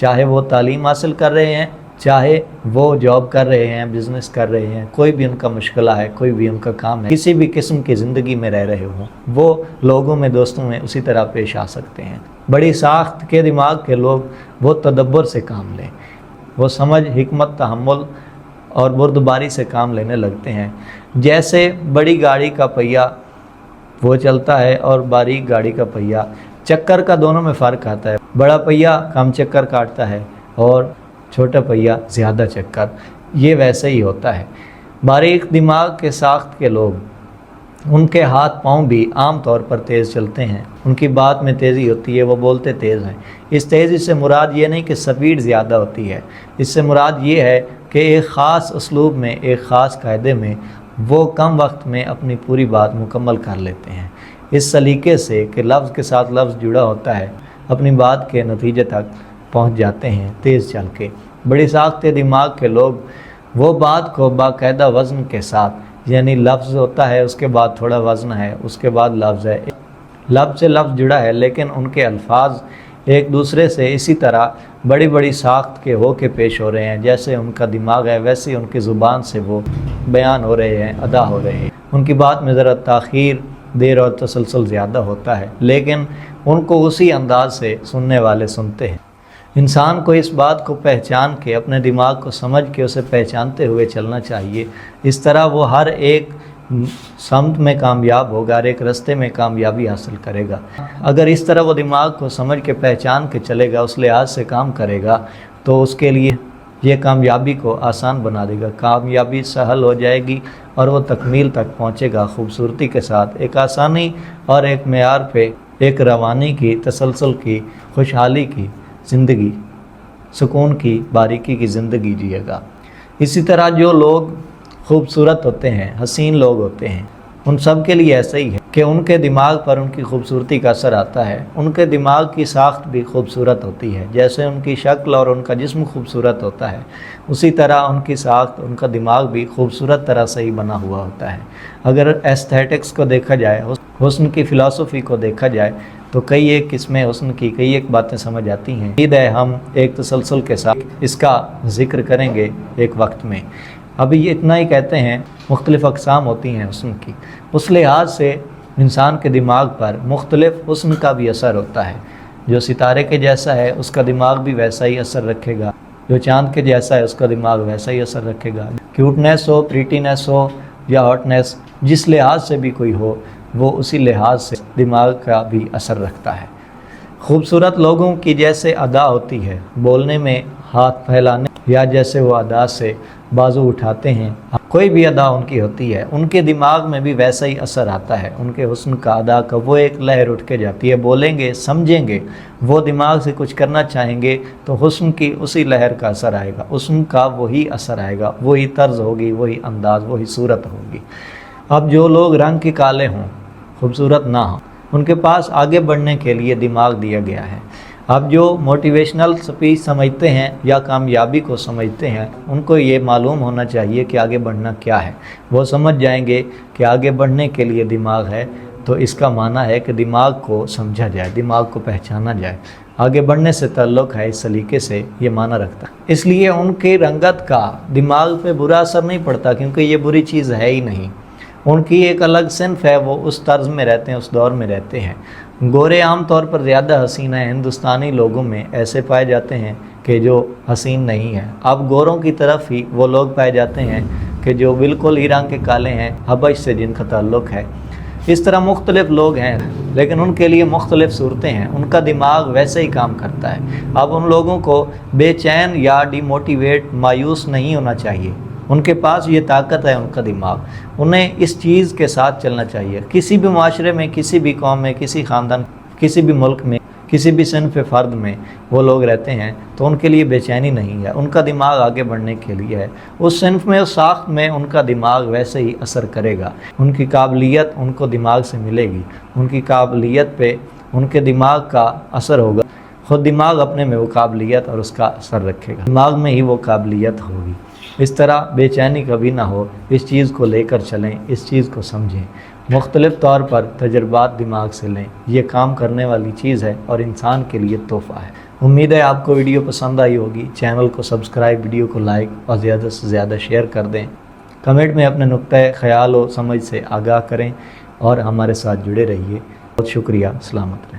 چاہے وہ تعلیم حاصل کر رہے ہیں، چاہے وہ جاب کر رہے ہیں، بزنس کر رہے ہیں، کوئی بھی ان کا مشغلہ ہے، کوئی بھی ان کا کام ہے، کسی بھی قسم کی زندگی میں رہ رہے ہوں، وہ لوگوں میں، دوستوں میں اسی طرح پیش آ سکتے ہیں۔ بڑی ساخت کے دماغ کے لوگ وہ تدبر سے کام لیں، وہ سمجھ، حکمت، تحمل اور بردباری سے کام لینے لگتے ہیں۔ جیسے بڑی گاڑی کا پہیہ وہ چلتا ہے اور باریک گاڑی کا پہیہ، چکر کا دونوں میں فرق آتا ہے۔ بڑا پہیہ کم چکر کاٹتا ہے اور چھوٹا پہیہ زیادہ چکر، یہ ویسے ہی ہوتا ہے۔ باریک دماغ کے ساخت کے لوگ، ان کے ہاتھ پاؤں بھی عام طور پر تیز چلتے ہیں، ان کی بات میں تیزی ہوتی ہے، وہ بولتے تیز ہیں۔ اس تیزی سے مراد یہ نہیں کہ سپیڈ زیادہ ہوتی ہے، اس سے مراد یہ ہے کہ ایک خاص اسلوب میں، ایک خاص قاعدے میں وہ کم وقت میں اپنی پوری بات مکمل کر لیتے ہیں، اس سلیقے سے کہ لفظ کے ساتھ لفظ جڑا ہوتا ہے، اپنی بات کے نتیجے تک پہنچ جاتے ہیں تیز چل کے۔ بڑی ساخت دماغ کے لوگ وہ بات کو باقاعدہ وزن کے ساتھ، یعنی لفظ ہوتا ہے، اس کے بعد تھوڑا وزن ہے، اس کے بعد لفظ ہے، لفظ سے لفظ جڑا ہے، لیکن ان کے الفاظ ایک دوسرے سے اسی طرح بڑی بڑی ساخت کے ہو کے پیش ہو رہے ہیں، جیسے ان کا دماغ ہے ویسے ان کی زبان سے وہ بیان ہو رہے ہیں، ادا ہو رہے ہیں۔ ان کی بات میں ذرا تاخیر، دیر اور تسلسل زیادہ ہوتا ہے، لیکن ان کو اسی انداز سے سننے والے سنتے ہیں۔ انسان کو اس بات کو پہچان کے، اپنے دماغ کو سمجھ کے اسے پہچانتے ہوئے چلنا چاہیے، اس طرح وہ ہر ایک سمت میں کامیاب ہوگا، ہر ایک رستے میں کامیابی حاصل کرے گا۔ اگر اس طرح وہ دماغ کو سمجھ کے پہچان کے چلے گا، اس لحاظ سے کام کرے گا، تو اس کے لیے یہ کامیابی کو آسان بنا دے گا، کامیابی سہل ہو جائے گی اور وہ تکمیل تک پہنچے گا خوبصورتی کے ساتھ، ایک آسانی اور ایک معیار پہ، ایک روانی کی، تسلسل کی، خوشحالی کی زندگی، سکون کی، باریکی کی زندگی جیے گا۔ اسی طرح جو لوگ خوبصورت ہوتے ہیں، حسین لوگ ہوتے ہیں، ان سب کے لیے ایسا ہی ہے کہ ان کے دماغ پر ان کی خوبصورتی کا اثر آتا ہے، ان کے دماغ کی ساخت بھی خوبصورت ہوتی ہے، جیسے ان کی شکل اور ان کا جسم خوبصورت ہوتا ہے، اسی طرح ان کی ساخت، ان کا دماغ بھی خوبصورت طرح سے ہی بنا ہوا ہوتا ہے۔ اگر ایستھیٹکس کو دیکھا جائے، حسن کی فلسفی کو دیکھا جائے، تو کئی ایک قسمیں حسن کی، کئی ایک باتیں سمجھ آتی ہیں۔ امید ہے ہم ایک تسلسل کے ساتھ اس کا ذکر کریں گے ایک وقت میں۔ ابھی یہ اتنا ہی کہتے ہیں، مختلف اقسام ہوتی ہیں حسن کی، اس لحاظ سے انسان کے دماغ پر مختلف حسن کا بھی اثر ہوتا ہے۔ جو ستارے کے جیسا ہے اس کا دماغ بھی ویسا ہی اثر رکھے گا، جو چاند کے جیسا ہے اس کا دماغ ویسا ہی اثر رکھے گا۔ کیوٹنیس ہو، پریٹینیس ہو یا ہاٹنیس، جس لحاظ سے بھی کوئی ہو، وہ اسی لحاظ سے دماغ کا بھی اثر رکھتا ہے۔ خوبصورت لوگوں کی جیسے ادا ہوتی ہے، بولنے میں، ہاتھ پھیلانے، یا جیسے وہ ادا سے بازو اٹھاتے ہیں، کوئی بھی ادا ان کی ہوتی ہے، ان کے دماغ میں بھی ویسا ہی اثر آتا ہے، ان کے حسن کا، ادا کا، وہ ایک لہر اٹھ کے جاتی ہے، بولیں گے، سمجھیں گے، وہ دماغ سے کچھ کرنا چاہیں گے تو حسن کی اسی لہر کا اثر آئے گا، حسن کا وہی اثر آئے گا، وہی طرز ہوگی، وہی انداز، وہی صورت ہوگی۔ اب جو لوگ رنگ کے کالے ہوں، خوبصورت نہ ہوں، ان کے پاس آگے بڑھنے کے لیے دماغ دیا گیا ہے۔ اب جو موٹیویشنل سپیچ سمجھتے ہیں یا کامیابی کو سمجھتے ہیں، ان کو یہ معلوم ہونا چاہیے کہ آگے بڑھنا کیا ہے۔ وہ سمجھ جائیں گے کہ آگے بڑھنے کے لیے دماغ ہے، تو اس کا معنی ہے کہ دماغ کو سمجھا جائے، دماغ کو پہچانا جائے، آگے بڑھنے سے تعلق ہے، اس سلیقے سے یہ معنی رکھتا ہے۔ اس لیے ان کی رنگت کا دماغ پہ برا اثر نہیں پڑتا، کیونکہ یہ بری چیز ہے ہی نہیں، ان کی ایک الگ صنف ہے، وہ اس طرز میں رہتے ہیں، اس دور میں رہتے ہیں۔ گورے عام طور پر زیادہ حسین ہیں، ہندوستانی لوگوں میں ایسے پائے جاتے ہیں کہ جو حسین نہیں ہیں۔ اب گوروں کی طرف ہی وہ لوگ پائے جاتے ہیں کہ جو بالکل ہی رنگ کے کالے ہیں، حبش سے جن کا تعلق ہے۔ اس طرح مختلف لوگ ہیں، لیکن ان کے لیے مختلف صورتیں ہیں، ان کا دماغ ویسے ہی کام کرتا ہے۔ اب ان لوگوں کو بے چین یا ڈی موٹیویٹ، مایوس نہیں ہونا چاہیے، ان کے پاس یہ طاقت ہے، ان کا دماغ، انہیں اس چیز کے ساتھ چلنا چاہیے۔ کسی بھی معاشرے میں، کسی بھی قوم میں، کسی خاندان، کسی بھی ملک میں، کسی بھی صنف فرد میں وہ لوگ رہتے ہیں تو ان کے لیے بے چینی نہیں ہے، ان کا دماغ آگے بڑھنے کے لیے ہے، اس صنف میں، اس ساخت میں ان کا دماغ ویسے ہی اثر کرے گا، ان کی قابلیت ان کو دماغ سے ملے گی، ان کی قابلیت پہ ان کے دماغ کا اثر ہوگا، خود دماغ اپنے میں وہ قابلیت اور اس کا اثر رکھے گا، دماغ میں ہی وہ قابلیت ہوگی۔ اس طرح بے چینی کبھی نہ ہو، اس چیز کو لے کر چلیں، اس چیز کو سمجھیں، مختلف طور پر تجربات دماغ سے لیں، یہ کام کرنے والی چیز ہے اور انسان کے لیے تحفہ ہے۔ امید ہے آپ کو ویڈیو پسند آئی ہوگی. چینل کو سبسکرائب، ویڈیو کو لائک اور زیادہ سے زیادہ شیئر کر دیں. کمنٹ میں اپنے نقطۂ خیال و سمجھ سے آگاہ کریں اور ہمارے ساتھ جڑے رہیے. بہت شکریہ. سلامت رہیں.